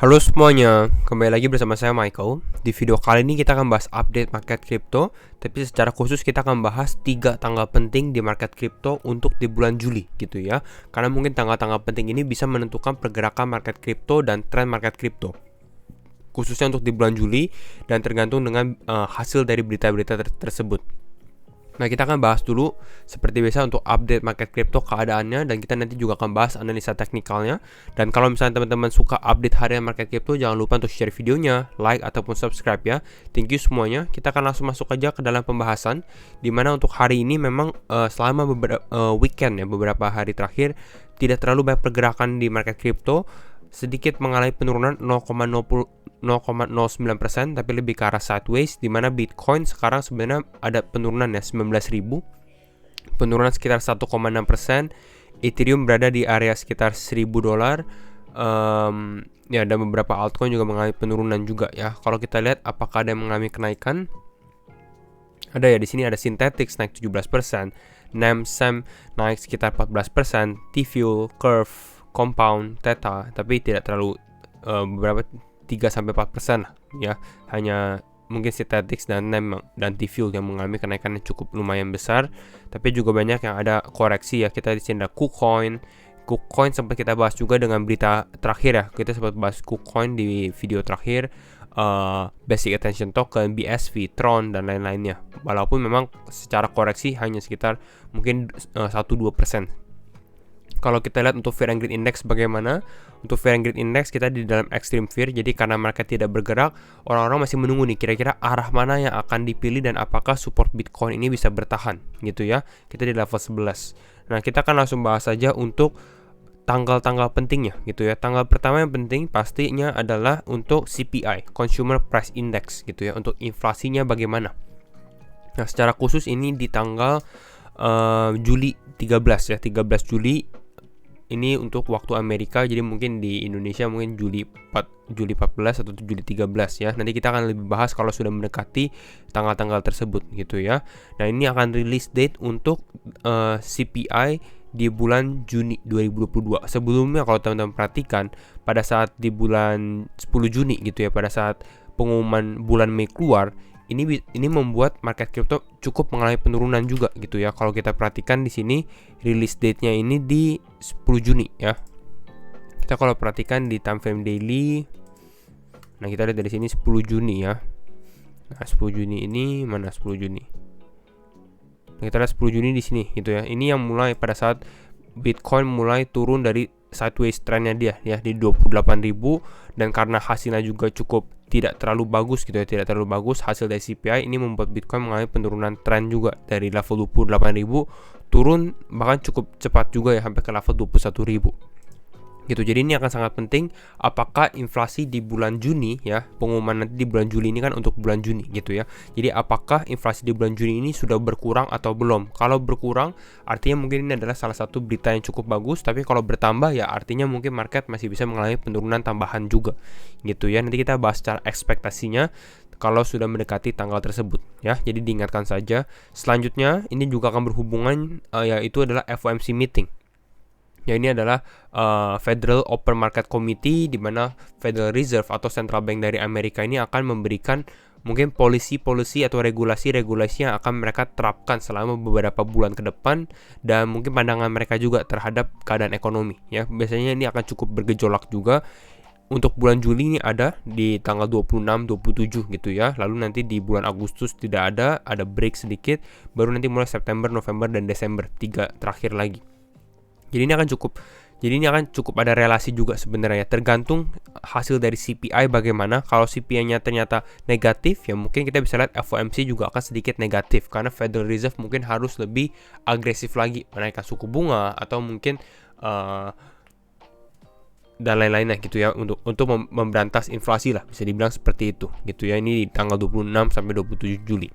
Halo semuanya, kembali lagi bersama saya Michael. Di video kali ini kita akan bahas update market crypto, tapi secara khusus kita akan bahas 3 tanggal penting di market crypto untuk di bulan Juli gitu ya. Karena mungkin tanggal-tanggal penting ini bisa menentukan pergerakan market crypto dan tren market crypto. Khususnya untuk di bulan Juli dan tergantung dengan hasil dari berita-berita tersebut. Nah, kita akan bahas dulu seperti biasa untuk update market crypto keadaannya, dan kita nanti juga akan bahas analisa teknikalnya. Dan kalau misalnya teman-teman suka update harian market crypto, jangan lupa untuk share videonya, like ataupun subscribe ya. Thank you semuanya. Kita akan langsung masuk aja ke dalam pembahasan, dimana untuk hari ini memang selama weekend ya, beberapa hari terakhir tidak terlalu banyak pergerakan di market crypto, sedikit mengalami penurunan 0,09%, tapi lebih ke arah sideways, di mana Bitcoin sekarang sebenarnya ada penurunan ya 19.000, penurunan sekitar 1,6%. Ethereum berada di area sekitar $1.000. Ya, dan beberapa altcoin juga mengalami penurunan juga ya. Kalau kita lihat apakah ada yang mengalami kenaikan, ada ya, di sini ada Synthetix naik 17%, NemSem naik sekitar 14%, T-Fuel, Curve, Compound, Theta, tapi tidak terlalu beberapa 3-4% lah ya. Hanya mungkin Synthetix dan NEM dan T-Fuel yang mengalami kenaikan yang cukup lumayan besar, tapi juga banyak yang ada koreksi ya. Kita di sini ada KuCoin sempat kita bahas juga dengan berita terakhir ya. Kita sempat bahas KuCoin di video terakhir, Basic Attention Token, BSV, Tron dan lain-lainnya. Walaupun memang secara koreksi hanya sekitar mungkin 1-2%. Kalau kita lihat untuk Fear and Greed Index bagaimana? Untuk Fear and Greed Index kita di dalam extreme fear. Jadi karena market tidak bergerak, orang-orang masih menunggu nih kira-kira arah mana yang akan dipilih dan apakah support Bitcoin ini bisa bertahan gitu ya. Kita di level 11. Nah, kita akan langsung bahas saja untuk tanggal-tanggal pentingnya gitu ya. Tanggal pertama yang penting pastinya adalah untuk CPI, Consumer Price Index gitu ya, untuk inflasinya bagaimana. Nah, secara khusus ini di tanggal Juli 13 ya, 13 Juli ini untuk waktu Amerika, jadi mungkin di Indonesia mungkin Juli 14 atau Juli 13 ya. Nanti kita akan lebih bahas kalau sudah mendekati tanggal-tanggal tersebut gitu ya. Nah, ini akan release date untuk CPI di bulan Juni 2022. Sebelumnya kalau teman-teman perhatikan, pada saat di bulan 10 Juni gitu ya, pada saat pengumuman bulan Mei keluar, ini membuat market crypto cukup mengalami penurunan juga gitu ya. Kalau kita perhatikan di sini release date-nya ini di 10 Juni ya. Kita kalau perhatikan di time frame daily, nah kita lihat dari sini 10 Juni ya. Nah, 10 Juni ini mana 10 Juni? Nah, kita lihat 10 Juni di sini gitu ya. Ini yang mulai pada saat Bitcoin mulai turun dari sideways trendnya dia ya di 28.000, dan karena hasilnya juga cukup tidak terlalu bagus gitu ya, tidak terlalu bagus hasil dari CPI, ini membuat Bitcoin mengalami penurunan tren juga dari level 28.000 turun bahkan cukup cepat juga ya, sampai ke level 21.000 gitu. Jadi ini akan sangat penting apakah inflasi di bulan Juni ya, pengumuman nanti di bulan Juli ini kan untuk bulan Juni gitu ya. Jadi apakah inflasi di bulan Juni ini sudah berkurang atau belum? Kalau berkurang artinya mungkin ini adalah salah satu berita yang cukup bagus, tapi kalau bertambah ya artinya mungkin market masih bisa mengalami penurunan tambahan juga gitu ya. Nanti kita bahas secara ekspektasinya kalau sudah mendekati tanggal tersebut ya. Jadi diingatkan saja. Selanjutnya ini juga akan berhubungan yaitu adalah FOMC meeting. Ya, ini adalah Federal Open Market Committee, di mana Federal Reserve atau Central Bank dari Amerika ini akan memberikan mungkin polisi atau regulasi yang akan mereka terapkan selama beberapa bulan ke depan, dan mungkin pandangan mereka juga terhadap keadaan ekonomi ya. Biasanya ini akan cukup bergejolak juga. Untuk bulan Juli ini ada di tanggal 26, 27 gitu ya. Lalu nanti di bulan Agustus tidak ada break sedikit, baru nanti mulai September, November dan Desember, 3 terakhir lagi. Jadi ini akan cukup ada relasi juga sebenarnya, tergantung hasil dari CPI bagaimana. Kalau CPI-nya ternyata negatif ya mungkin kita bisa lihat FOMC juga akan sedikit negatif, karena Federal Reserve mungkin harus lebih agresif lagi menaikkan suku bunga atau mungkin dan lain-lainnya gitu ya, untuk memberantas inflasi lah, bisa dibilang seperti itu gitu ya. Ini di tanggal 26 sampai 27 Juli.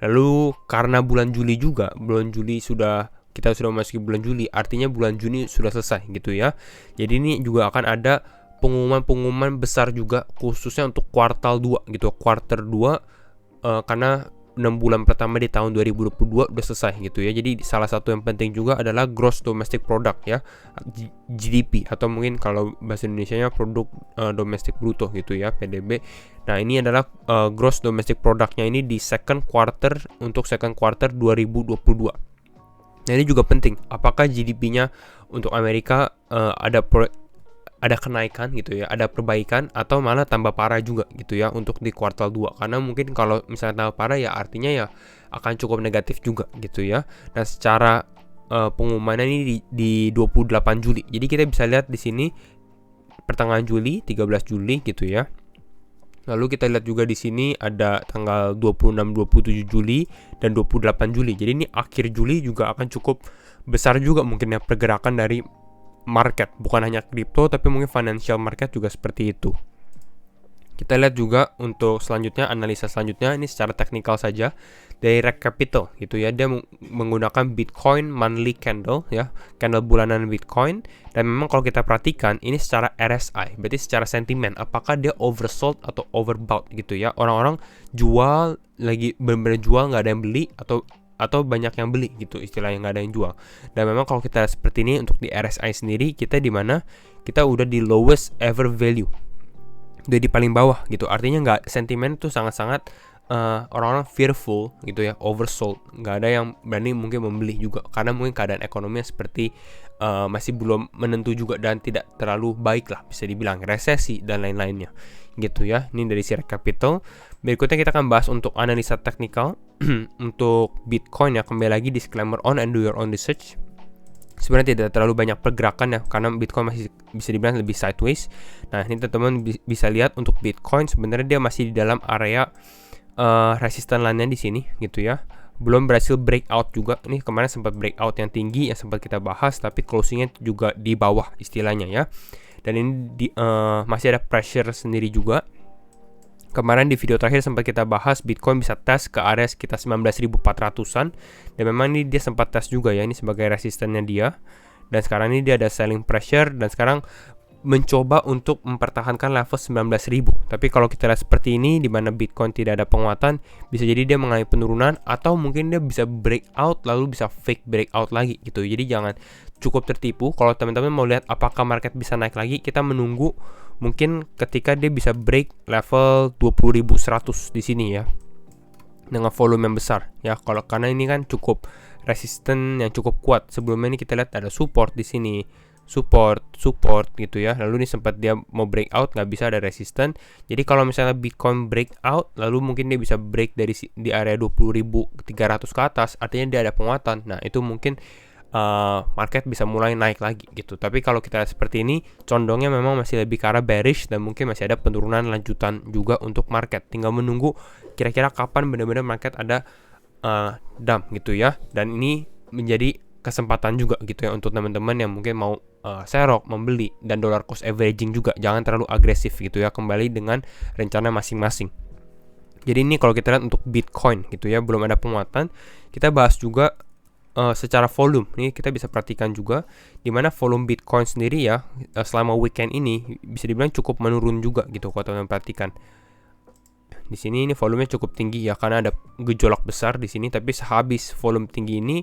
Lalu karena bulan Juli kita sudah memasuki bulan Juli, artinya bulan Juni sudah selesai gitu ya. Jadi ini juga akan ada pengumuman besar juga, khususnya untuk kuartal 2 gitu, quarter 2, karena bulan pertama di tahun 2022 udah selesai gitu ya. Jadi salah satu yang penting juga adalah gross domestic product ya, GDP, atau mungkin kalau bahasa Indonesianya produk domestik bruto gitu ya, PDB. Nah, ini adalah gross domestic productnya ini di second quarter, untuk second quarter 2022. Nah, ini juga penting, apakah GDP-nya untuk Amerika ada kenaikan gitu ya, ada perbaikan, atau malah tambah parah juga gitu ya untuk di kuartal 2. Karena mungkin kalau misalnya tambah parah ya artinya ya akan cukup negatif juga gitu ya. Nah, secara pengumumannya ini di 28 Juli. Jadi kita bisa lihat di sini pertengahan Juli, 13 Juli gitu ya. Lalu kita lihat juga di sini ada tanggal 26, 27 Juli dan 28 Juli. Jadi ini akhir Juli juga akan cukup besar juga mungkin ya pergerakan dari market, bukan hanya kripto tapi mungkin financial market juga seperti itu. Kita lihat juga untuk selanjutnya, analisa selanjutnya ini secara teknikal saja dari Reg Capital gitu ya. Dia menggunakan Bitcoin monthly candle ya, candle bulanan Bitcoin, dan memang kalau kita perhatikan ini secara RSI, berarti secara sentimen apakah dia oversold atau overbought gitu ya. Orang-orang jual lagi, benar-benar jual, nggak ada yang beli, atau banyak yang beli gitu, istilahnya nggak ada yang jual. Dan memang kalau kita seperti ini untuk di RSI sendiri, kita di mana kita udah di lowest ever value, udah di paling bawah gitu. Artinya nggak, sentimen tuh sangat-sangat orang-orang fearful gitu ya, oversold, nggak ada yang berani mungkin membeli juga karena mungkin keadaan ekonominya seperti masih belum menentu juga dan tidak terlalu baik lah, bisa dibilang resesi dan lain-lainnya gitu ya. Ini dari Reg Capital. Berikutnya kita akan bahas untuk analisa teknikal untuk Bitcoin ya. Kembali lagi disclaimer on and do your own research. Sebenarnya tidak terlalu banyak pergerakan ya, karena Bitcoin masih bisa dibilang lebih sideways. Nah, ini teman-teman bisa lihat untuk Bitcoin sebenarnya dia masih di dalam area resisten lainnya di sini gitu ya. Belum berhasil breakout juga. Ini kemarin sempat breakout yang tinggi yang sempat kita bahas, tapi closingnya juga di bawah istilahnya ya. Dan ini masih ada pressure sendiri juga. Kemarin di video terakhir sempat kita bahas Bitcoin bisa tes ke area sekitar 19.400-an, dan memang ini dia sempat tes juga ya, ini sebagai resistennya dia. Dan sekarang ini dia ada selling pressure dan sekarang mencoba untuk mempertahankan level 19.000. Tapi kalau kita lihat seperti ini di mana Bitcoin tidak ada penguatan, bisa jadi dia mengalami penurunan atau mungkin dia bisa breakout lalu bisa fake breakout lagi gitu. Jadi jangan cukup tertipu. Kalau teman-teman mau lihat apakah market bisa naik lagi, kita menunggu mungkin ketika dia bisa break level 20.100 di sini ya, dengan volume yang besar ya. Kalau karena ini kan cukup resisten yang cukup kuat. Sebelumnya ini kita lihat ada support di sini, support gitu ya. Lalu ini sempat dia mau breakout, nggak bisa, ada resisten. Jadi kalau misalnya Bitcoin breakout lalu mungkin dia bisa break dari di area 20.300 ke atas, artinya dia ada penguatan. Nah, itu mungkin market bisa mulai naik lagi gitu. Tapi kalau kita lihat seperti ini, condongnya memang masih lebih ke arah bearish dan mungkin masih ada penurunan lanjutan juga untuk market. Tinggal menunggu kira-kira kapan benar-benar market ada dump gitu ya. Dan ini menjadi kesempatan juga gitu ya untuk teman-teman yang mungkin mau serok, membeli, dan dollar cost averaging juga. Jangan terlalu agresif gitu ya, kembali dengan rencana masing-masing. Jadi ini kalau kita lihat untuk Bitcoin gitu ya, belum ada penguatan. Kita bahas juga secara volume. Nih kita bisa perhatikan juga di mana volume Bitcoin sendiri ya selama weekend ini bisa dibilang cukup menurun juga gitu kalau teman-teman perhatikan. Di sini ini volumenya cukup tinggi ya karena ada gejolak besar di sini, tapi sehabis volume tinggi ini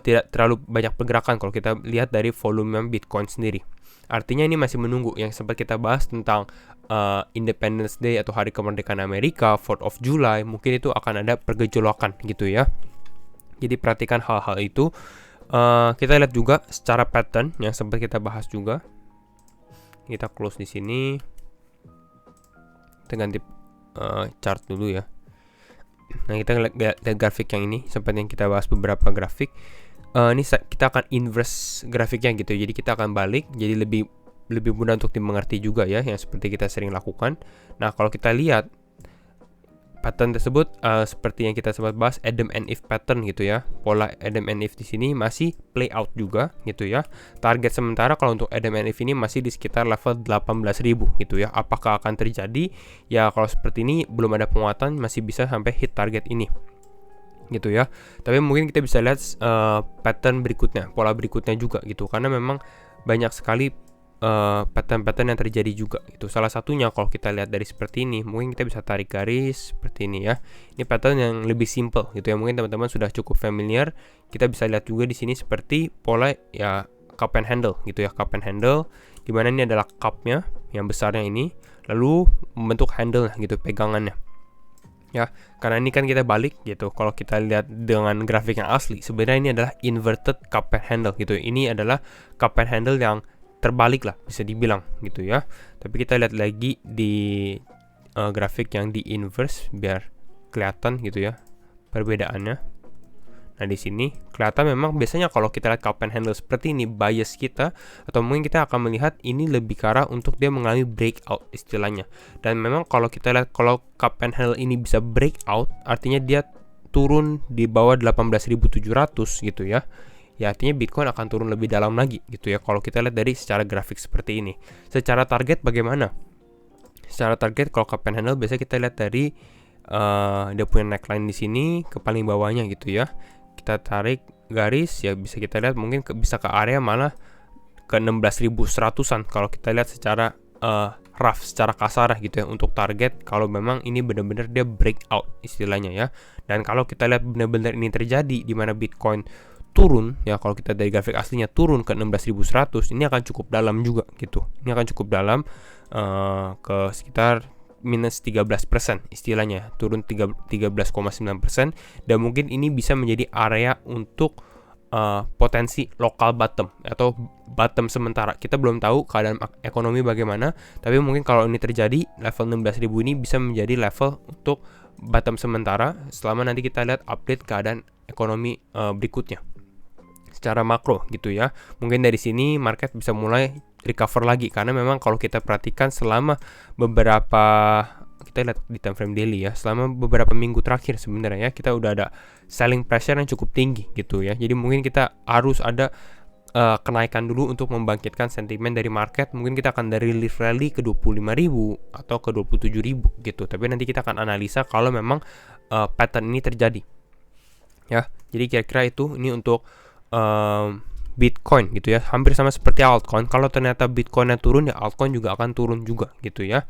tidak terlalu banyak pergerakan kalau kita lihat dari volume Bitcoin sendiri. Artinya ini masih menunggu yang sempat kita bahas tentang Independence Day atau hari kemerdekaan Amerika, 4th of July, mungkin itu akan ada pergejolakan gitu ya. Jadi perhatikan hal-hal itu. Kita lihat juga secara pattern yang sempat kita bahas juga. Kita close di sini. Kita ganti chart dulu ya. Nah, kita lihat grafik yang ini, sempat yang kita bahas beberapa grafik. Ini kita akan inverse grafiknya gitu. Jadi kita akan balik, jadi lebih mudah untuk dimengerti juga ya, yang seperti kita sering lakukan. Nah, kalau kita lihat pattern tersebut seperti yang kita sempat bahas, Adam and Eve pattern gitu ya. Pola Adam and Eve di sini masih play out juga gitu ya. Target sementara kalau untuk Adam and Eve ini masih di sekitar level 18.000 gitu ya. Apakah akan terjadi? Ya kalau seperti ini belum ada penguatan, masih bisa sampai hit target ini gitu ya. Tapi mungkin kita bisa lihat pattern berikutnya, pola berikutnya juga gitu. Karena memang banyak sekali pattern-pattern yang terjadi juga itu. Salah satunya kalau kita lihat dari seperti ini, mungkin kita bisa tarik garis seperti ini ya. Ini pattern yang lebih simple gitu ya. Mungkin teman-teman sudah cukup familiar. Kita bisa lihat juga di sini seperti pola ya cup and handle gitu ya, cup and handle, dimana ini adalah cupnya yang besarnya ini, lalu membentuk handle gitu, pegangannya. Ya, karena ini kan kita balik gitu. Kalau kita lihat dengan grafik yang asli, sebenarnya ini adalah inverted cup and handle gitu. Ini adalah cup and handle yang terbalik lah, bisa dibilang gitu ya. Tapi kita lihat lagi di grafik yang di inverse biar kelihatan gitu ya perbedaannya. Nah, di sini kelihatan memang biasanya kalau kita lihat cup and handle seperti ini, bias kita atau mungkin kita akan melihat ini lebih ke arah untuk dia mengalami breakout istilahnya. Dan memang kalau kita lihat kalau cup and handle ini bisa breakout, artinya dia turun di bawah 18.700 gitu ya. Ya, artinya Bitcoin akan turun lebih dalam lagi gitu ya kalau kita lihat dari secara grafik seperti ini. Secara target bagaimana? Secara target kalau cup and handle biasanya kita lihat dari dia punya neckline di sini ke paling bawahnya gitu ya. Kita tarik garis ya, bisa kita lihat mungkin bisa ke area malah ke 16.100-an kalau kita lihat secara rough, secara kasar gitu ya untuk target kalau memang ini benar-benar dia breakout istilahnya ya. Dan kalau kita lihat benar-benar ini terjadi di mana Bitcoin turun ya, kalau kita dari grafik aslinya turun ke 16.100, ini akan cukup dalam juga gitu. Ini akan cukup dalam ke sekitar minus 13% istilahnya, turun 13,9%, dan mungkin ini bisa menjadi area untuk potensi local bottom atau bottom sementara. Kita belum tahu keadaan ekonomi bagaimana, tapi mungkin kalau ini terjadi level 16.000 ini bisa menjadi level untuk bottom sementara selama nanti kita lihat update keadaan ekonomi berikutnya secara makro gitu ya. Mungkin dari sini market bisa mulai recover lagi, karena memang kalau kita perhatikan selama beberapa, kita lihat di time frame daily ya, selama beberapa minggu terakhir sebenarnya ya kita udah ada selling pressure yang cukup tinggi gitu ya. Jadi mungkin kita harus ada kenaikan dulu untuk membangkitkan sentimen dari market. Mungkin kita akan dari lift rally ke 25.000 atau ke 27.000 gitu. Tapi nanti kita akan analisa kalau memang pattern ini terjadi ya. Jadi kira-kira itu ini untuk Bitcoin gitu ya, hampir sama seperti altcoin. Kalau ternyata Bitcoinnya turun ya altcoin juga akan turun juga gitu ya.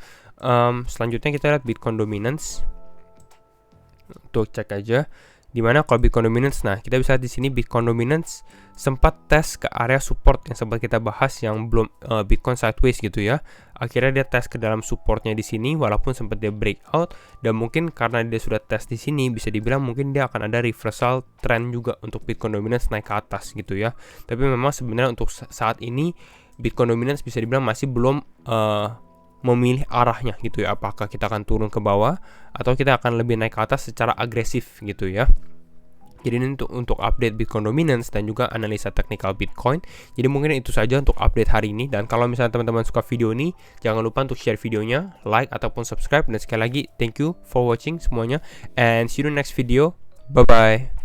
Selanjutnya kita lihat Bitcoin dominance. Untuk cek aja dimana kalau Bitcoin dominance. Nah, kita bisa lihat di sini Bitcoin dominance sempat tes ke area support yang sempat kita bahas yang belum Bitcoin sideways gitu ya. Akhirnya dia tes ke dalam supportnya di sini walaupun sempat dia breakout, dan mungkin karena dia sudah tes di sini bisa dibilang mungkin dia akan ada reversal trend juga untuk Bitcoin dominance naik ke atas gitu ya. Tapi memang sebenarnya untuk saat ini Bitcoin dominance bisa dibilang masih belum memilih arahnya gitu ya, apakah kita akan turun ke bawah atau kita akan lebih naik ke atas secara agresif gitu ya. Jadi ini untuk update Bitcoin dominance dan juga analisa teknikal Bitcoin. Jadi mungkin itu saja untuk update hari ini. Dan kalau misalnya teman-teman suka video ini, jangan lupa untuk share videonya, like ataupun subscribe. Dan sekali lagi thank you for watching semuanya, and see you in the next video. Bye bye.